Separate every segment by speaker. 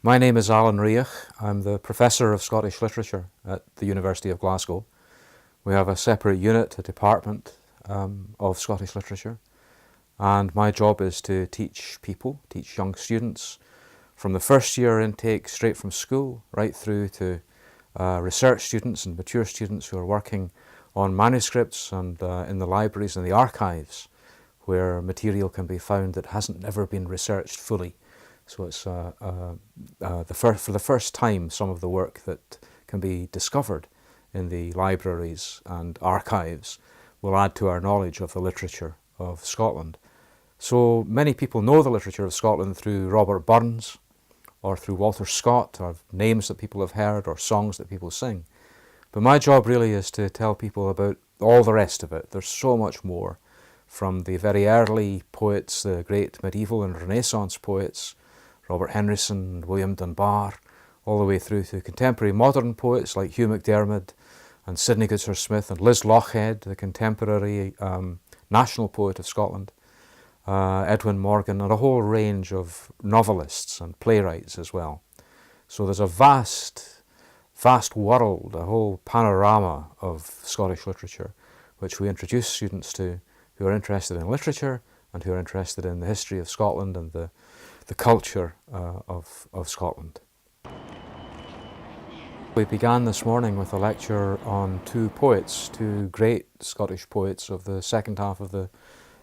Speaker 1: My name is Alan Riach. I'm the Professor of Scottish Literature at the University of Glasgow. We have a separate unit, a department of Scottish Literature, and my job is to teach young students from the first year intake straight from school right through to research students and mature students who are working on manuscripts and in the libraries and the archives where material can be found that hasn't ever been researched fully. So it's for the first time some of the work that can be discovered in the libraries and archives will add to our knowledge of the literature of Scotland. So many people know the literature of Scotland through Robert Burns or through Walter Scott, or names that people have heard or songs that people sing. But my job really is to tell people about all the rest of it. There's so much more, from the very early poets, the great medieval and Renaissance poets, Robert Henryson and William Dunbar, all the way through to contemporary modern poets like Hugh MacDiarmid and Sidney Goodsir-Smith and Liz Lochhead, the contemporary national poet of Scotland, Edwin Morgan, and a whole range of novelists and playwrights as well. So there's a vast world, a whole panorama of Scottish literature, which we introduce students to who are interested in literature and who are interested in the history of Scotland and the culture of Scotland. We began this morning with a lecture on two great Scottish poets of the second half of the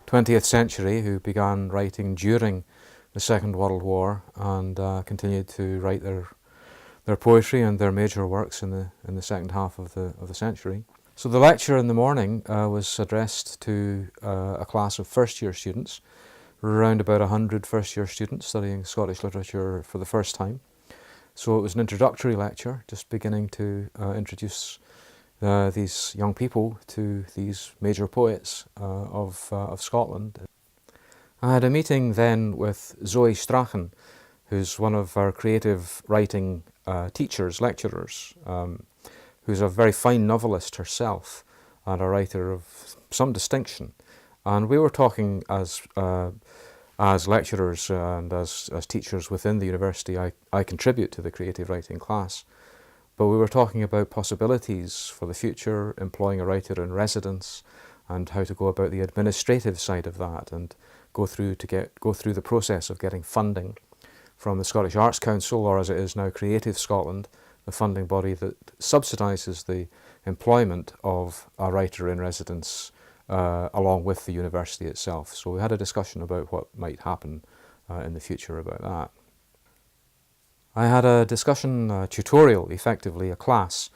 Speaker 1: 20th century who began writing during the Second World War and continued to write their poetry and their major works in the second half of the century. So the lecture in the morning was addressed to a class of first-year students, around about 100 first-year students studying Scottish literature for the first time. So it was an introductory lecture, just beginning to introduce these young people to these major poets of Scotland. I had a meeting then with Zoe Strachan, who's one of our creative writing teachers, lecturers, who's a very fine novelist herself and a writer of some distinction. And we were talking as lecturers and as teachers within the university. I contribute to the creative writing class. But we were talking about possibilities for the future, employing a writer in residence, and how to go about the administrative side of that, and go through the process of getting funding from the Scottish Arts Council, or as it is now, Creative Scotland, the funding body that subsidises the employment of a writer in residence along with the university itself. So we had a discussion about what might happen in the future about that. I had a discussion, tutorial, effectively, a class,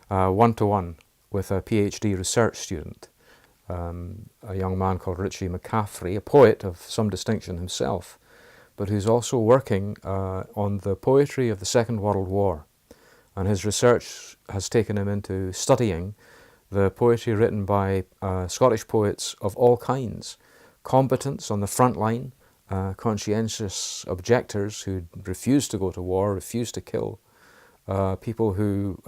Speaker 1: one-to-one, with a PhD research student, a young man called Richie McCaffrey, a poet of some distinction himself, but who's also working on the poetry of the Second World War. And his research has taken him into studying the poetry written by Scottish poets of all kinds, combatants on the front line, conscientious objectors who refused to go to war, refused to kill, people who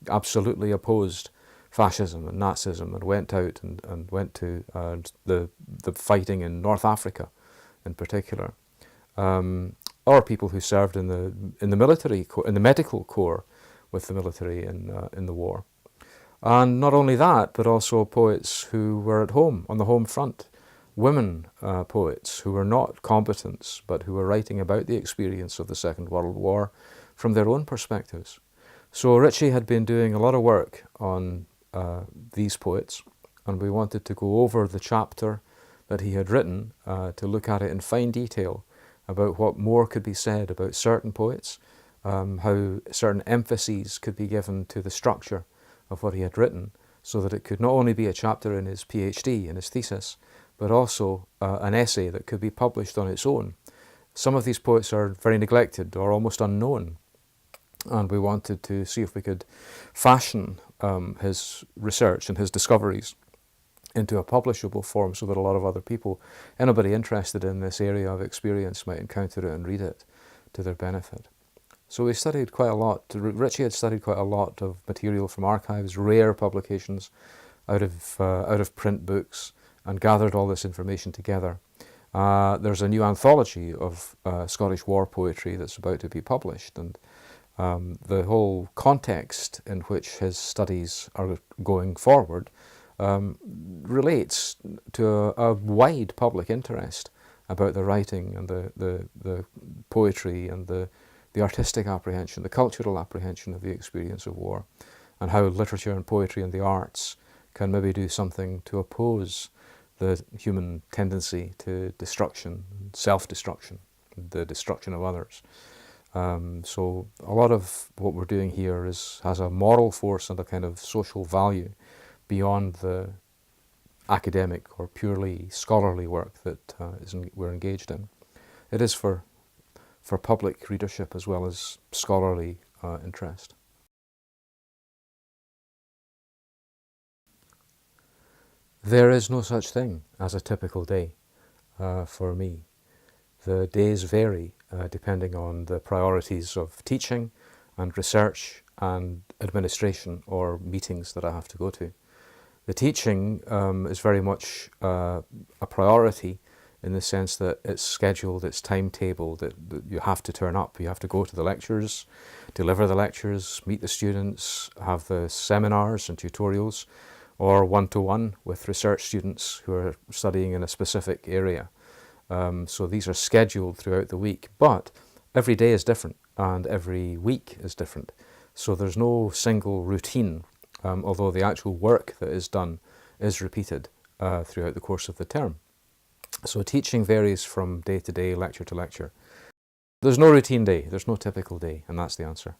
Speaker 1: absolutely opposed fascism and Nazism and went out and went to the fighting in North Africa in particular, or people who served in the military, in the medical corps with the military in the war. And not only that, but also poets who were at home, on the home front, women poets who were not combatants, but who were writing about the experience of the Second World War from their own perspectives. So Richie had been doing a lot of work on these poets, and we wanted to go over the chapter that he had written to look at it in fine detail about what more could be said about certain poets, how certain emphases could be given to the structure of what he had written, so that it could not only be a chapter in his PhD, in his thesis, but also an essay that could be published on its own. Some of these poets are very neglected or almost unknown, and we wanted to see if we could fashion his research and his discoveries into a publishable form so that a lot of other people, anybody interested in this area of experience, might encounter it and read it to their benefit. So we studied quite a lot. Richie had studied quite a lot of material from archives, rare publications out of print books, and gathered all this information together. There's a new anthology of Scottish war poetry that's about to be published, and the whole context in which his studies are going forward relates to a wide public interest about the writing and the poetry and the artistic apprehension, the cultural apprehension of the experience of war, and how literature and poetry and the arts can maybe do something to oppose the human tendency to destruction, self-destruction, the destruction of others. So a lot of what we're doing here has a moral force and a kind of social value beyond the academic or purely scholarly work that we're engaged in. It is for public readership as well as scholarly interest. There is no such thing as a typical day for me. The days vary depending on the priorities of teaching and research and administration or meetings that I have to go to. The teaching is very much a priority in the sense that it's scheduled, it's timetabled, that you have to turn up, you have to go to the lectures, deliver the lectures, meet the students, have the seminars and tutorials, or one-to-one with research students who are studying in a specific area. So these are scheduled throughout the week, but every day is different and every week is different. So there's no single routine, although the actual work that is done is repeated throughout the course of the term. So teaching varies from day to day, lecture to lecture. There's no routine day, there's no typical day, and that's the answer.